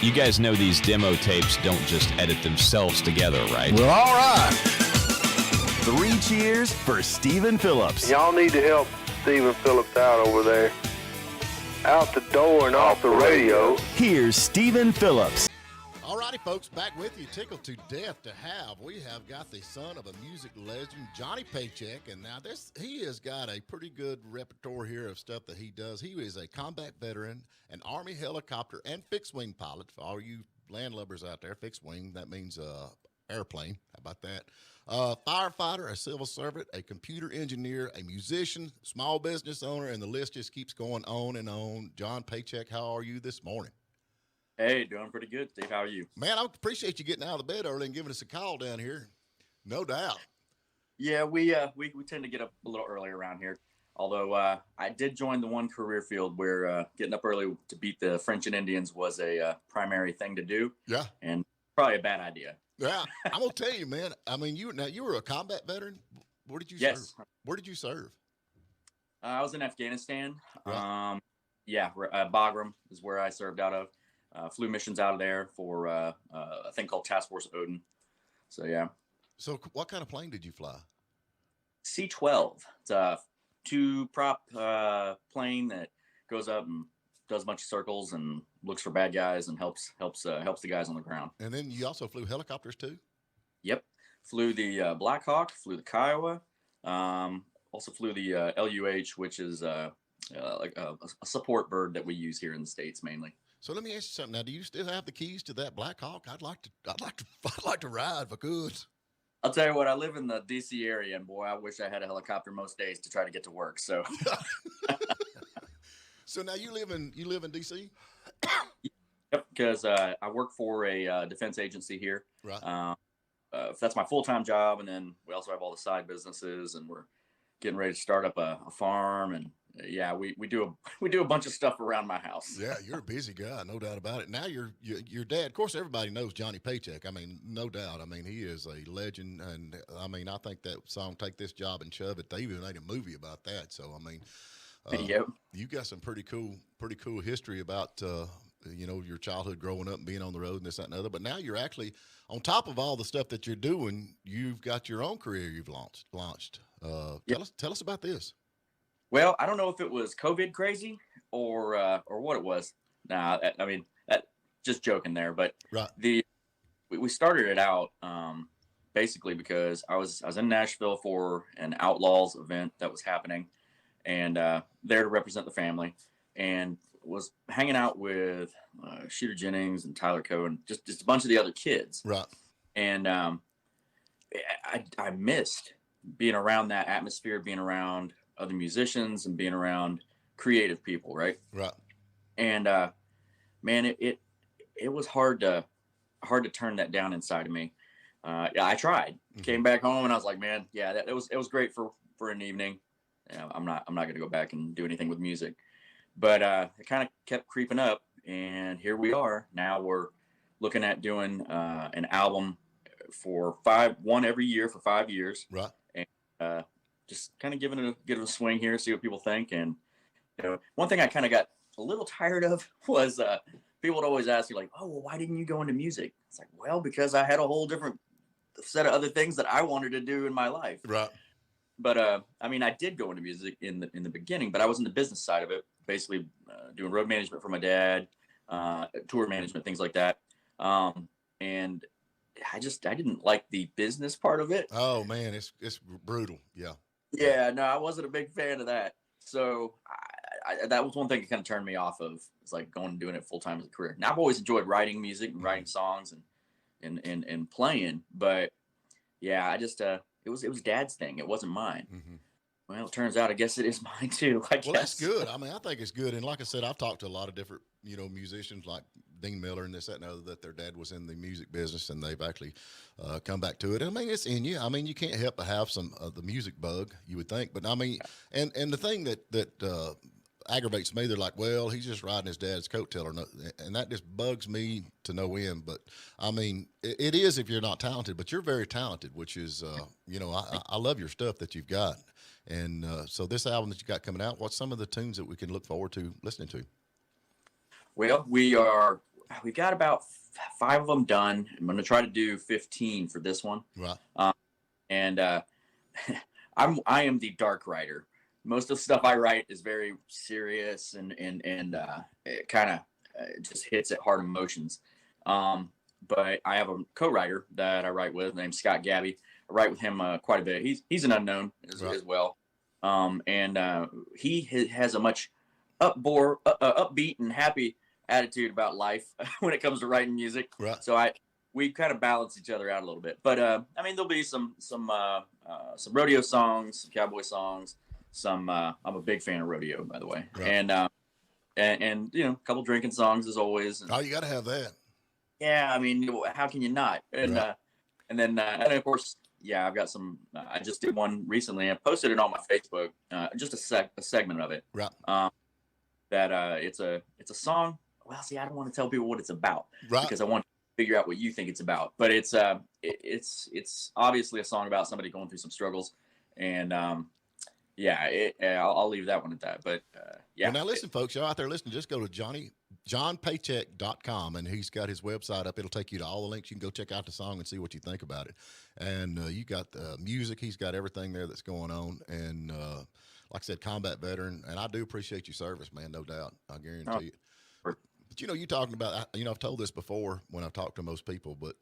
You guys know these demo tapes don't just edit themselves together, right? Well, all right. 3 cheers for Stephen Phillips. Y'all need to help Stephen Phillips out over there. Out the door and off the radio. Here's Stephen Phillips. All righty, folks, back with you. Tickled to death to have. We have got the son of a music legend, Johnny PayCheck, and now he has got a pretty good repertoire here of stuff that he does. He is a combat veteran, an Army helicopter and fixed-wing pilot. For all you landlubbers out there, fixed-wing, that means airplane. How about that? Firefighter, a civil servant, a computer engineer, a musician, small business owner, and the list just keeps going on and on. John PayCheck, how are you this morning? Hey, doing pretty good, Steve. How are you? Man, I appreciate you getting out of the bed early and giving us a call down here. No doubt. Yeah, we tend to get up a little early around here. Although I did join the one career field where getting up early to beat the French and Indians was a primary thing to do. Yeah. And probably a bad idea. Yeah, I'm gonna tell you, man. I mean, you were a combat veteran. Where did you Yes. serve? Where did you serve? I was in Afghanistan. Right. Bagram is where I served out of. Flew missions out of there for a thing called Task Force Odin. So, yeah. So what kind of plane did you fly? C-12. It's a 2-prop plane that goes up and does a bunch of circles and looks for bad guys and helps the guys on the ground. And then you also flew helicopters too? Yep. Flew the Black Hawk, flew the Kiowa, also flew the LUH, which is like a support bird that we use here in the States mainly. So let me ask you something. Now, do you still have the keys to that Black Hawk? I'd like to ride if I could. I'll tell you what, I live in the DC area, and boy, I wish I had a helicopter most days to try to get to work. So, so now you live in DC? Yep, because I work for a defense agency here. Right. That's my full-time job, and then we also have all the side businesses, and we're getting ready to start up a farm, and yeah, we do a bunch of stuff around my house. Yeah, you're a busy guy, no doubt about it. Now your dad, of course, everybody knows Johnny PayCheck. I mean, no doubt. I mean, he is a legend, and I mean, I think that song "Take This Job and Shove It," they even made a movie about that. So, I mean, Yep. You got some pretty cool history about your childhood growing up and being on the road and this, that, and other. But now you're actually on top of all the stuff that you're doing. You've got your own career you've launched. Yep. Tell us about this. Well, I don't know if it was COVID crazy or what it was. Nah, I mean, just joking there. But right. We started it out basically because I was in Nashville for an Outlaws event that was happening, and there to represent the family, and was hanging out with Shooter Jennings and Tyler Cohen, just a bunch of the other kids. Right. And I missed being around that atmosphere, being around other musicians and being around creative people. Right. Right. And, man, it was hard to turn that down inside of me. Yeah, I tried, came back home and I was like, man, yeah, it was great for an evening. I'm not going to go back and do anything with music, but, it kind of kept creeping up, and here we are. Now we're looking at doing, an album for one every year for 5 years. Right. And, just kind of give it a swing here, see what people think. And, one thing I kind of got a little tired of was people would always ask you, like, oh, well, why didn't you go into music? It's like, well, because I had a whole different set of other things that I wanted to do in my life. Right. But, I mean, I did go into music in the beginning, but I was in the business side of it, basically doing road management for my dad, tour management, things like that. And I didn't like the business part of it. Oh, man, it's brutal. Yeah. Yeah, no, I wasn't a big fan of that. So that was one thing that kind of turned me off of, it's like going and doing it full time as a career. Now I've always enjoyed writing music and writing songs and playing, but yeah, I just it was Dad's thing. It wasn't mine. Mm-hmm. Well, it turns out I guess it is mine too. I guess. Well, that's good. I mean, I think it's good. And like I said, I've talked to a lot of different, musicians like Dean Miller and this, that, and other, that their dad was in the music business and they've actually come back to it. And I mean, it's in you. I mean, you can't help but have some of the music bug, you would think. But I mean, and the thing that aggravates me, they're like, well, he's just riding his dad's coattail, or no, and that just bugs me to no end. But I mean, it is if you're not talented, but you're very talented, which is, I love your stuff that you've got. And so this album that you got coming out, what's some of the tunes that we can look forward to listening to? Well, we are we've got about 5 of them done. I'm going to try to do 15 for this one. Right. And I am the dark writer. Most of the stuff I write is very serious and it kind of just hits at hard emotions. But I have a co-writer that I write with named Scott Gabby. I write with him quite a bit. He's an unknown as well. He has a much upbeat and happy attitude about life when it comes to writing music. Right. So we kind of balance each other out a little bit. But I mean, there'll be some rodeo songs, some cowboy songs. I'm a big fan of rodeo, by the way. Right. And you know, a couple drinking songs as always. Oh, you got to have that. Yeah, I mean, how can you not? And right. And then of course, yeah, I've got some. I just did one recently. I posted it on my Facebook, just a segment of it. Right. That it's a song. Well, see, I don't want to tell people what it's about, right? Because I want to figure out what you think it's about. But it's obviously a song about somebody going through some struggles, and yeah, I'll leave that one at that. But yeah. Well, now listen, folks, y'all out there listening, just go to johnpaycheck.com, and he's got his website up. It'll take you to all the links. You can go check out the song and see what you think about it. And you got the music. He's got everything there that's going on. And like I said, combat veteran. And I do appreciate your service, man, no doubt. I guarantee you. But, you know, you're talking about, you know, I've told this before when I've talked to most people, but,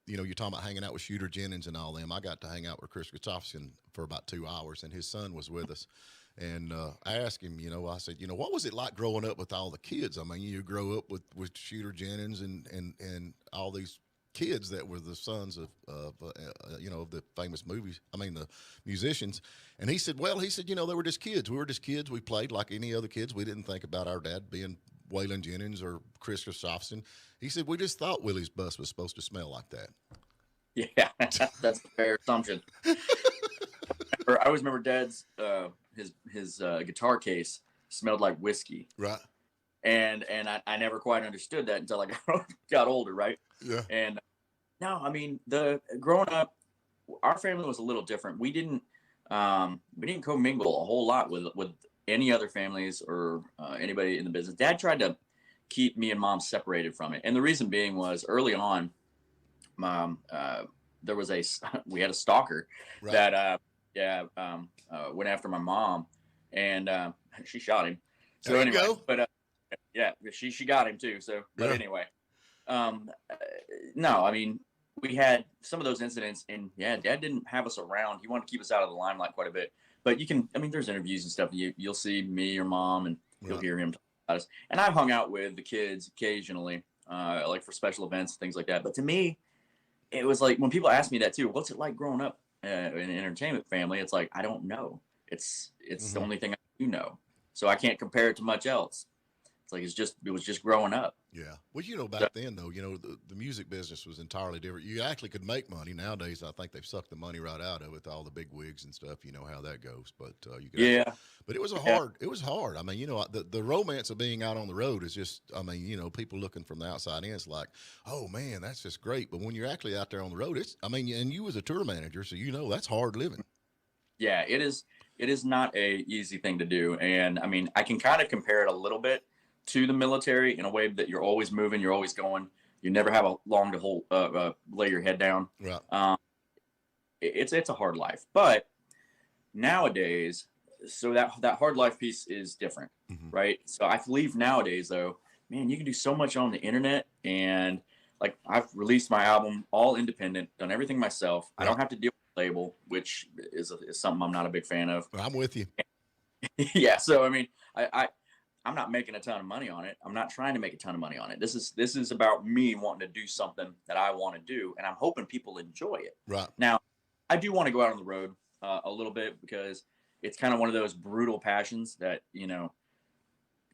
you know, you're talking about hanging out with Shooter Jennings and all them. I got to hang out with Chris Gustafson for about 2 hours, and his son was with us. And I asked him, you know, I said, you know, what was it like growing up with all the kids? I mean, you grow up with Shooter Jennings and all these kids that were the sons of you know, of the famous movies. I mean, the musicians. And he said, well, you know, they were just kids. We were just kids. We played like any other kids. We didn't think about our dad being Waylon Jennings or Chris Gustafson. He said, we just thought Willie's bus was supposed to smell like that. Yeah, that's a fair assumption. I always remember Dad's his guitar case smelled like whiskey. Right. And I never quite understood that until I got older, right? Yeah. And no, I mean, growing up, our family was a little different. We didn't commingle a whole lot with any other families or anybody in the business. Dad tried to keep me and Mom separated from it, and the reason being was early on, there was we had a stalker. Right. That went after my mom, and she shot him. So there anyway, you go. But yeah, she got him too. So, but anyway, no, I mean, we had some of those incidents, and yeah, Dad didn't have us around. He wanted to keep us out of the limelight quite a bit. But there's interviews and stuff. You'll see me or Mom, and you'll hear him talk about us. And I've hung out with the kids occasionally, like for special events, things like that. But to me, it was like when people ask me that too. What's it like growing up in an entertainment family? It's like I don't know. It's the only thing I do know. So I can't compare it to much else. It's like it was just growing up. Yeah. Well, you know, back then though, you know, the music business was entirely different. You actually could make money. Nowadays, I think they've sucked the money right out of it, all the big wigs and stuff. You know how that goes. But you could but it was it was hard. I mean, you know, the romance of being out on the road is just, I mean, you know, people looking from the outside in, it's like, oh man, that's just great. But when you're actually out there on the road, and you was a tour manager, so you know that's hard living. Yeah, it is not a easy thing to do. And I mean, I can kind of compare it a little bit to the military in a way that you're always moving, you're always going, you never have a long to hold, lay your head down. Right. It's a hard life, but nowadays, so that hard life piece is different, right? So I believe nowadays though, man, you can do so much on the internet, and like I've released my album all independent, done everything myself. Right. I don't have to deal with a label, which is something I'm not a big fan of. I'm with you. Yeah. So, I mean, I'm not making a ton of money on it. I'm not trying to make a ton of money on it. This is about me wanting to do something that I want to do, and I'm hoping people enjoy it. Right. Now, I do want to go out on the road a little bit, because it's kind of one of those brutal passions that, you know,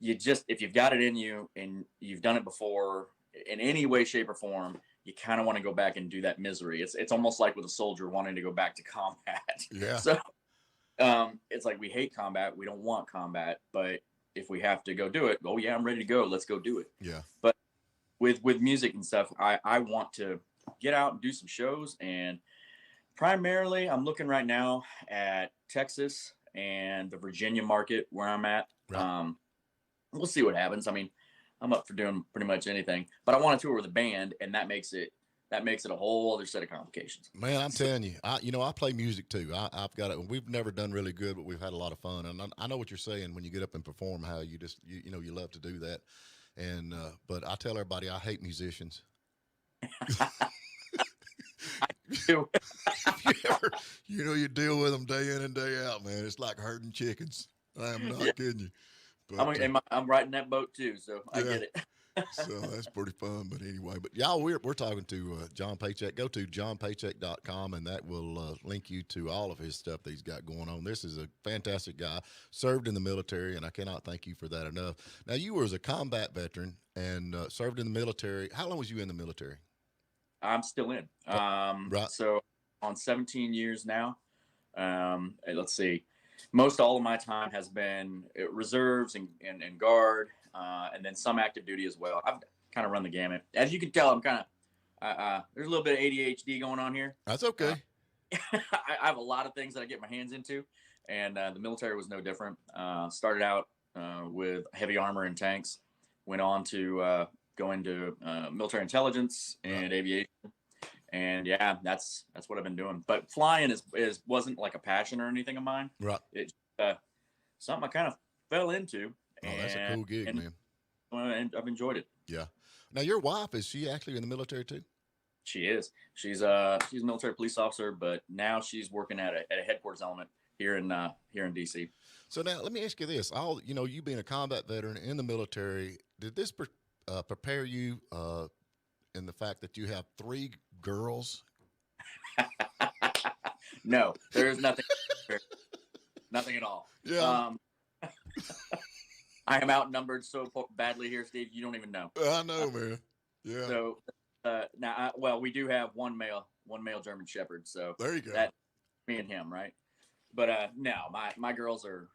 if you've got it in you and you've done it before in any way, shape, or form, you kind of want to go back and do that misery. It's almost like with a soldier wanting to go back to combat. Yeah. So it's like we hate combat. We don't want combat, but if we have to go do it, oh yeah, I'm ready to go. Let's go do it. Yeah. But with music and stuff, I want to get out and do some shows, and primarily I'm looking right now at Texas and the Virginia market where I'm at. Right. We'll see what happens. I mean, I'm up for doing pretty much anything. But I want to tour with a band, and that makes it a whole other set of complications. Man, I'm telling you, I play music too. I've got it. We've never done really good, but we've had a lot of fun. And I know what you're saying when you get up and perform, how you just, you love to do that. And, but I tell everybody I hate musicians. Too. You deal with them day in and day out, man. It's like herding chickens. I am not kidding you. But, I'm right in that boat too, so I get it. So that's pretty fun. But anyway, but y'all, we're talking to John PayCheck. Go to johnpaycheck.com, and that will link you to all of his stuff that he's got going on. This is a fantastic guy, served in the military, and I cannot thank you for that enough. Now, you were as a combat veteran and served in the military. How long was you in the military? I'm still in. Right. So on 17 years now. Let's see. Most all of my time has been reserves and guard, and then some active duty as well. I've kind of run the gamut. As you can tell, I'm kind of there's a little bit of ADHD going on here. That's okay. I have a lot of things that I get my hands into, and the military was no different. Started out with heavy armor and tanks, went on to go into military intelligence and aviation. And yeah, that's what I've been doing. But flying wasn't like a passion or anything of mine. Right. It's something I kind of fell into. Oh, that's a cool gig, man. And I've enjoyed it. Yeah. Now, your wife, is she actually in the military too? She is. She's a military police officer, but now she's working at a headquarters element here in DC. So now, let me ask you this: you being a combat veteran in the military, did this prepare you in the fact that you have 3 girls? No, there is nothing. Nothing at all. Yeah. I am outnumbered so badly here, Steve. You don't even know. I know, man. Yeah. So now, we do have one male German Shepherd. So there you go. That's me and him, right? But no, my girls are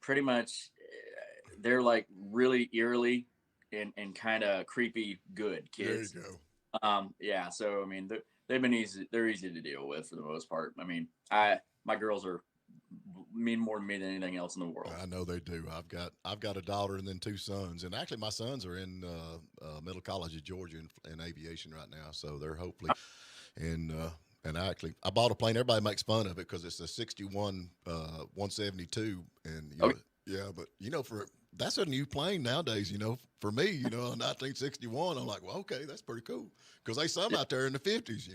pretty much they're like really eerily and kind of creepy good kids. There you go. Yeah. So I mean, they've been easy. They're easy to deal with for the most part. I mean, my girls mean more to me than anything else in the world. I know they do. I've got a daughter and then 2 sons, and actually my sons are in Middle College of Georgia in aviation right now. So they're hopefully and I bought a plane. Everybody makes fun of it because it's a 61 172, and yeah, but that's a new plane nowadays. For me, in 1961, I'm like, well, okay, that's pretty cool because they some out there in the 50s.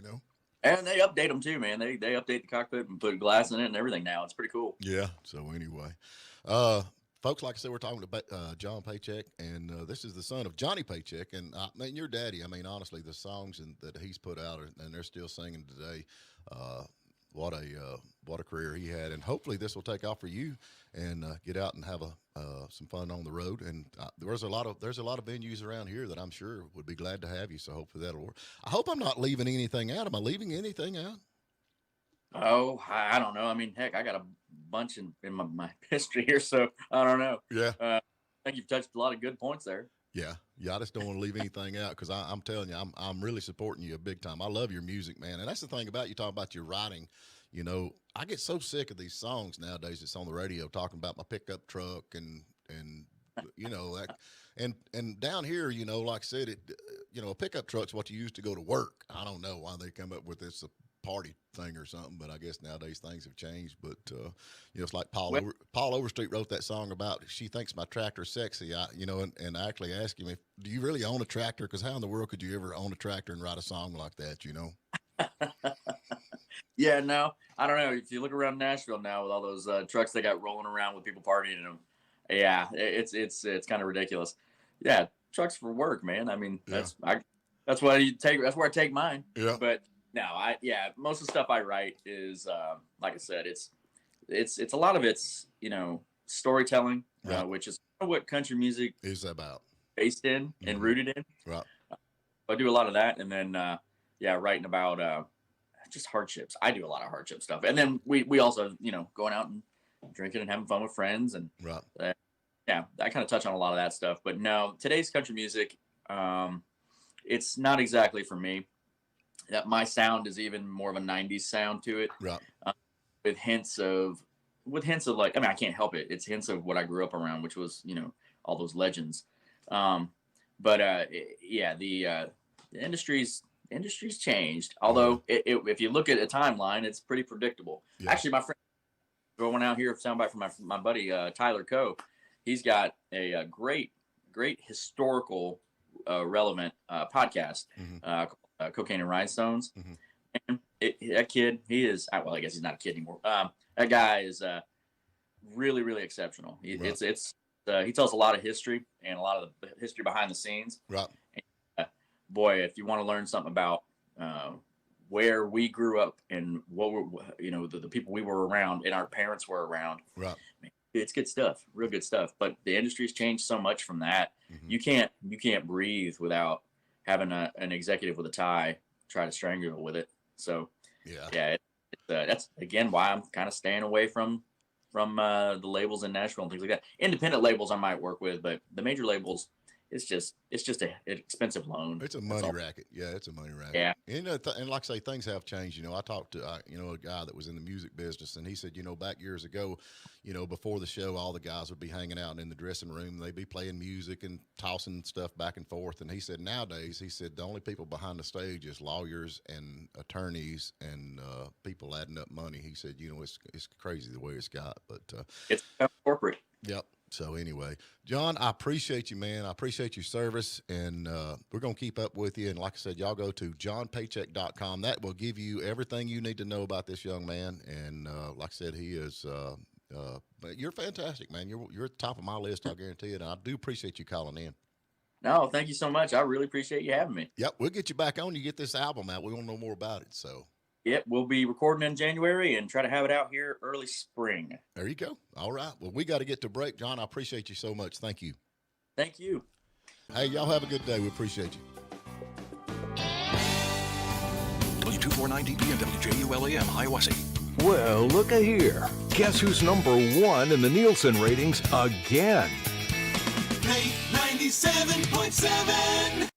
And they update them too, man. They update the cockpit and put glass in it and everything now. It's pretty cool. Yeah. So anyway, folks, like I said, we're talking about John PayCheck, and this is the son of Johnny PayCheck. And your daddy, honestly, the songs that he's put out, and they're still singing today. What a career he had, and hopefully this will take off for you and get out and have some fun on the road. And there's a lot of venues around here that I'm sure would be glad to have you. So hopefully that'll work. I hope I'm not leaving anything out. Am I leaving anything out? Oh, I don't know. I mean, heck, I got a bunch in my history here, so I don't know. Yeah. I think you've touched a lot of good points there. Yeah. I just don't want to leave anything out because I'm telling you, I'm really supporting you big time. I love your music, man, and that's the thing about you talking about your writing. I get so sick of these songs nowadays. It's on the radio talking about my pickup truck and that, and down here, like I said, a pickup truck's what you use to go to work. I don't know why they come up with this party thing or something, but I guess nowadays things have changed. But it's like Paul Overstreet wrote that song about she thinks my tractor's sexy. And I actually asked him, do you really own a tractor? Because how in the world could you ever own a tractor and write a song like that? Yeah, no, I don't know. If you look around Nashville now with all those trucks they got rolling around with people partying in them, yeah, it's kind of ridiculous. Yeah, trucks for work, man. I mean, that's why you take. That's where I take mine. Yeah. But no, most of the stuff I write is like I said, it's a lot of it's storytelling, right. Which is what country music is about, based in and rooted in. Right. I do a lot of that, and then writing about just hardships. I do a lot of hardship stuff, and then we also going out and drinking and having fun with friends, and right. I kind of touch on a lot of that stuff. But no, today's country music, it's not exactly for me. That my sound is even more of a 90s sound to it, right? With hints of like, I can't help it. It's hints of what I grew up around, which was all those legends. Yeah, the industry's changed. Although if you look at a timeline, it's pretty predictable. Yeah. Actually, my friend going out here, soundbite from my buddy Tyler Coe. He's got a great historical relevant podcast, Cocaine and Rhinestones. And that kid, he is, well, I guess he's not a kid anymore. That guy is really, really exceptional. He tells a lot of history and a lot of the history behind the scenes. Right. And, boy, if you want to learn something about where we grew up and what were, the people we were around and our parents were around. Right. It's good stuff, real good stuff. But the industry's changed so much from that. You can't breathe without having an executive with a tie try to strangle you with it. So that's again why I'm kind of staying away from the labels in Nashville and things like that. Independent labels I might work with, but the major labels, it's just an expensive loan. It's a money racket. Yeah, it's a money racket. Yeah. And, and like I say, things have changed. I talked to, a guy that was in the music business, and he said, back years ago, before the show, all the guys would be hanging out in the dressing room. They'd be playing music and tossing stuff back and forth. And he said, nowadays, the only people behind the stage is lawyers and attorneys and people adding up money. He said, it's crazy the way it's got, but it's corporate. Yep. So anyway, John, I appreciate you, man. I appreciate your service, and we're going to keep up with you. And like I said, y'all go to johnpaycheck.com. That will give you everything you need to know about this young man. And like I said, he is you're fantastic, man. You're at the top of my list, I guarantee it. And I do appreciate you calling in. No, thank you so much. I really appreciate you having me. Yep, we'll get you back on. You get this album out. We want to know more about it, so. Yep, we'll be recording in January and try to have it out here early spring. There you go. All right. Well, we got to get to break. John, I appreciate you so much. Thank you. Thank you. Hey, y'all have a good day. We appreciate you. W249 DP and WJULAM, Hiawassee. Well, look here. Guess who's number one in the Nielsen ratings again? Play 97.7.